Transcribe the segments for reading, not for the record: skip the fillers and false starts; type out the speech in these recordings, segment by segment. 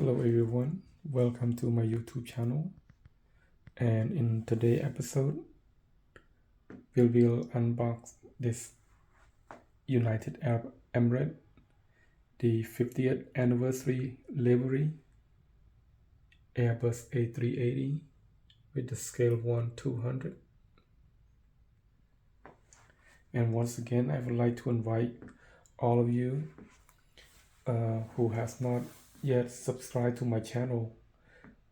Hello everyone, welcome to my YouTube channel, and in today's episode we will unbox this United Arab Emirates, the 50th anniversary livery Airbus A380 with the scale 1/200. And once again I would like to invite all of you who has not yet subscribed to my channel,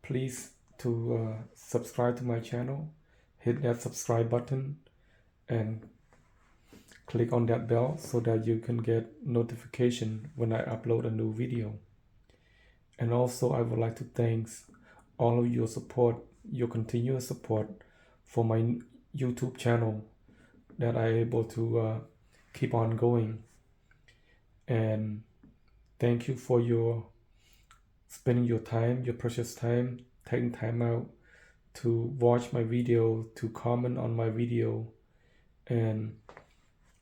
please to subscribe to my channel, hit that subscribe button and click on that bell so that you can get notification when I upload a new video. And also I would like to thank all of your support, your continuous support for my YouTube channel that I able to keep on going. And thank you for your spending your time, your precious time, taking time out to watch my video, to comment on my video, and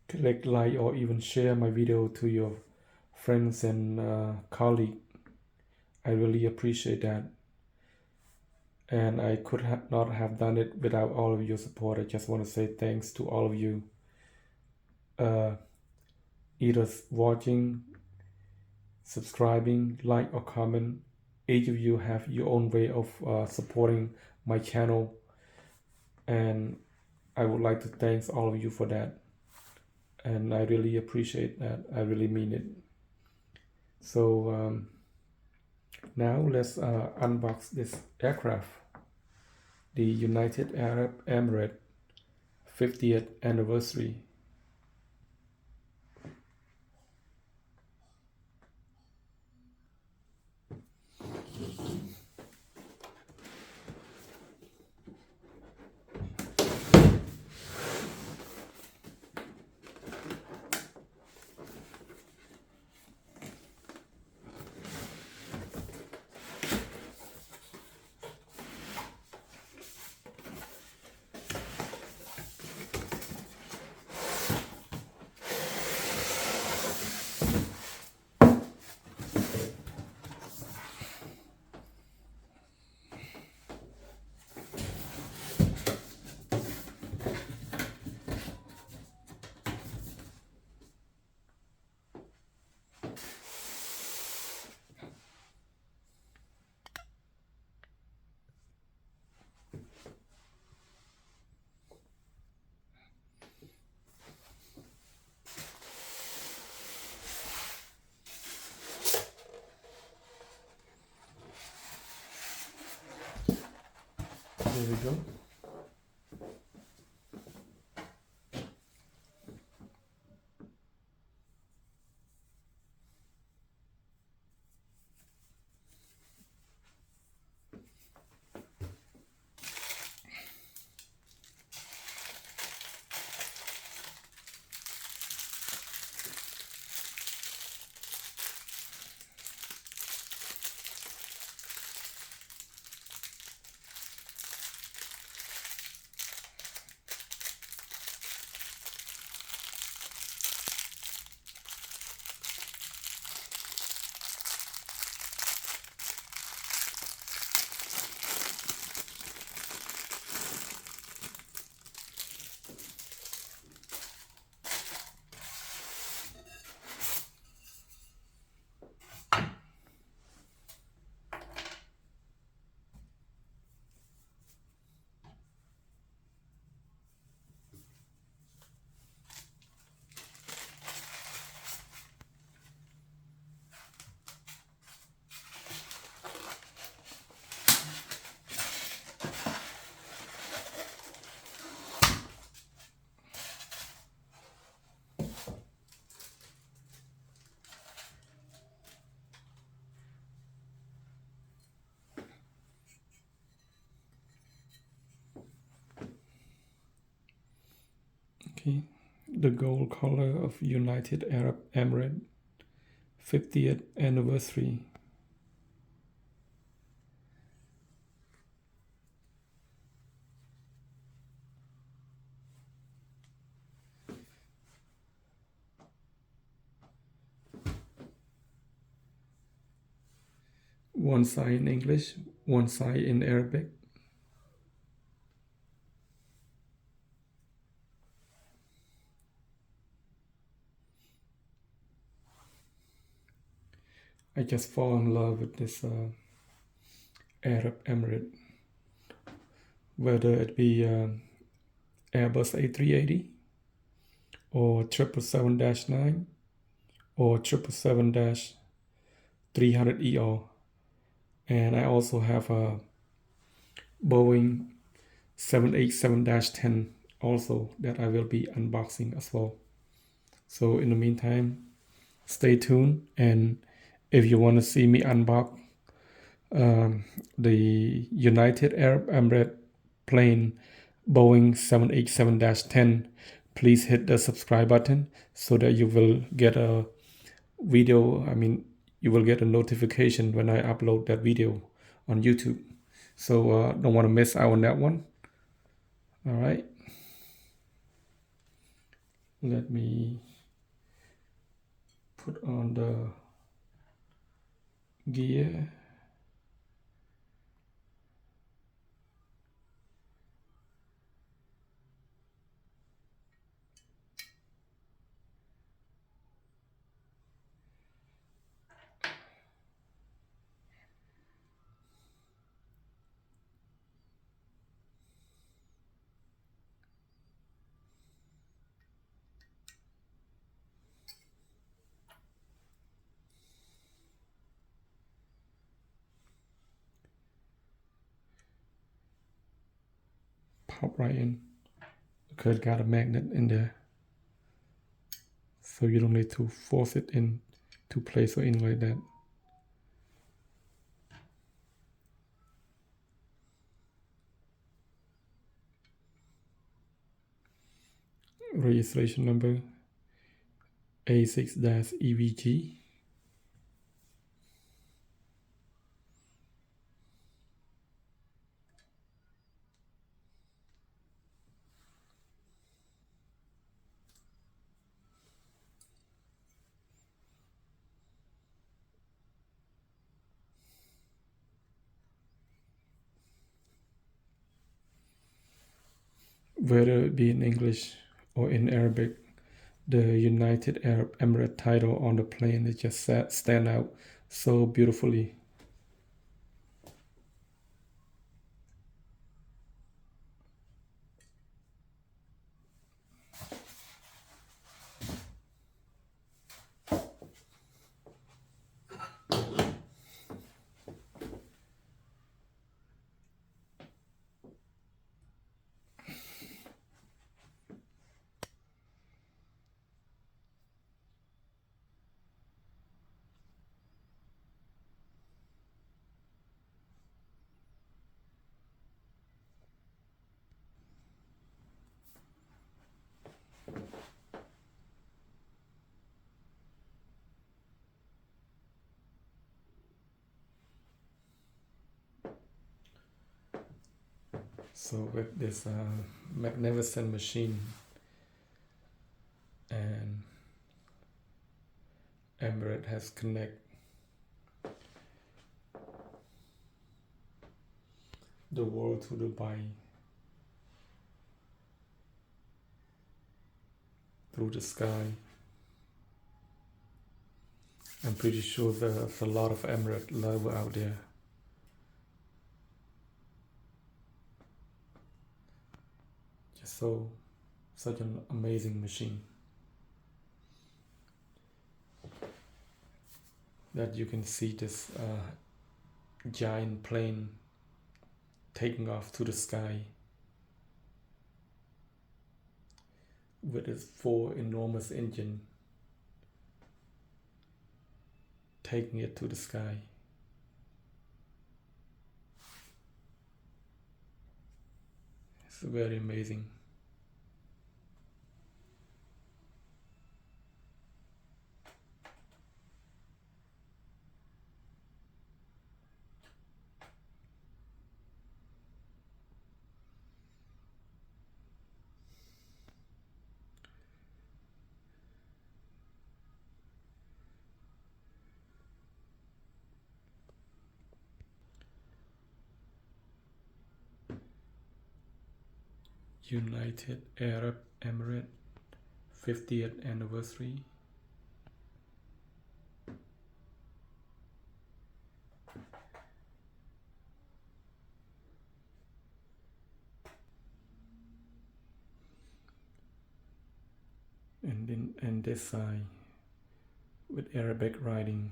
click like or even share my video to your friends and colleagues. I really appreciate that. And I could not have done it without all of your support. I just want to say thanks to all of you. Either watching, subscribing, like or comment. Each of you have your own way of supporting my channel, and I would like to thank all of you for that. And I really appreciate that. I really mean it. So now let's unbox this aircraft, the United Arab Emirates 50th anniversary. There we go. Okay, the gold color of United Arab Emirates 50th anniversary. one side in English, one side in Arabic. I just fall in love with this Arab Emirate, whether it be Airbus A380 or 777-9 or 777-300ER. And I also have a Boeing 787-10 also that I will be unboxing as well. So in the meantime, stay tuned, and if you want to see me unbox the United Arab Emirates plane Boeing 787-10, please hit the subscribe button so that you will get a video. You will get a notification when I upload that video on YouTube. So don't want to miss out on that one. All right. Let me put on the gear. Pop right in. Because it got a magnet in there, so you don't need to force it in to place or in like that. Registration number A6-EVG. Whether it be in English or in Arabic, the United Arab Emirates title on the plane is just stand out so beautifully. So with this magnificent machine, and Emirates has connect the world to Dubai through the sky. I'm pretty sure there's a lot of Emirates love out there. Just such an amazing machine that you can see this giant plane taking off to the sky with its 4 enormous engines taking it to the sky. It's very amazing. United Arab Emirates 50th anniversary. And this side with Arabic writing.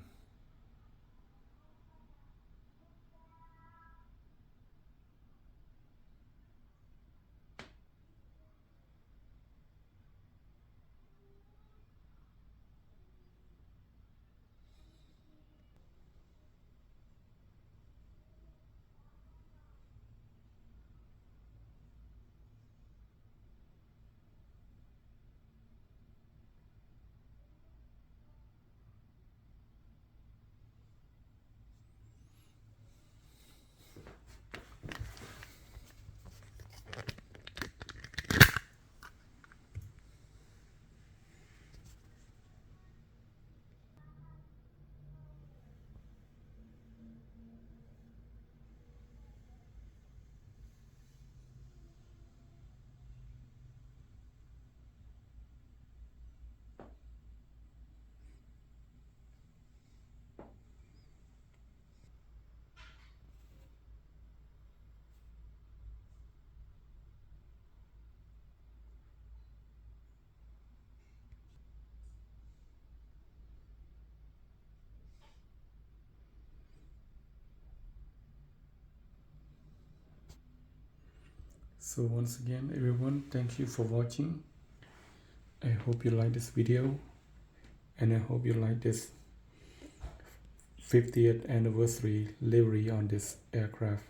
So once again, everyone, thank you for watching. I hope you like this video, and I hope you like this 50th anniversary livery on this aircraft.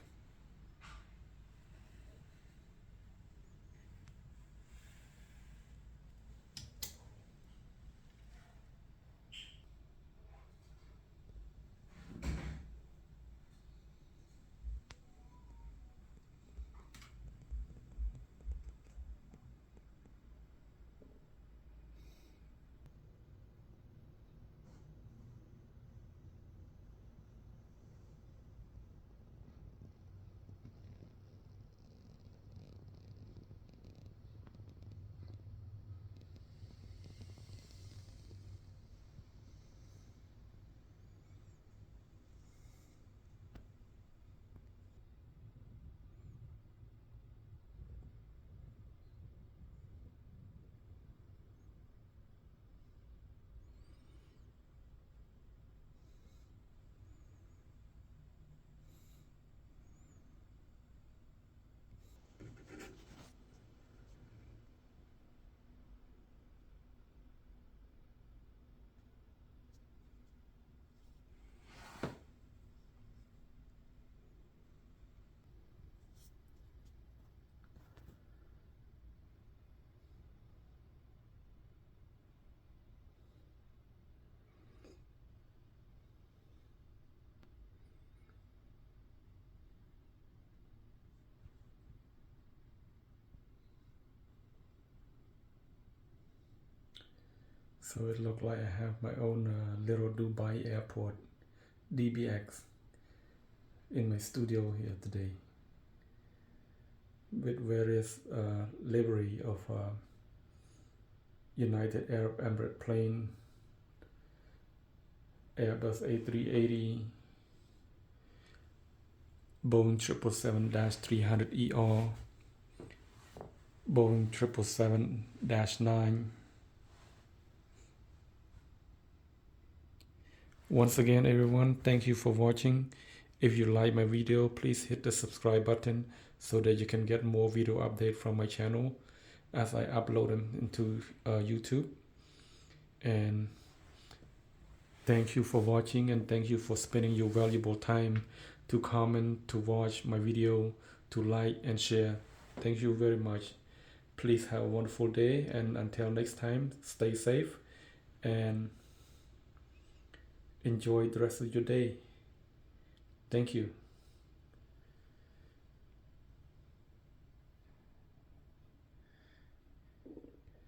So it looked like I have my own little Dubai airport DBX in my studio here today, with various livery of United Arab Emirates plane, Airbus A380, Boeing 777-300ER, Boeing 777-9. Once again, everyone, thank you for watching. If you like my video, please hit the subscribe button so that you can get more video update from my channel as I upload them into YouTube. And thank you for watching, and thank you for spending your valuable time to comment, to watch my video, to like and share. Thank you very much. Please have a wonderful day, and until next time, stay safe and enjoy the rest of your day. Thank you.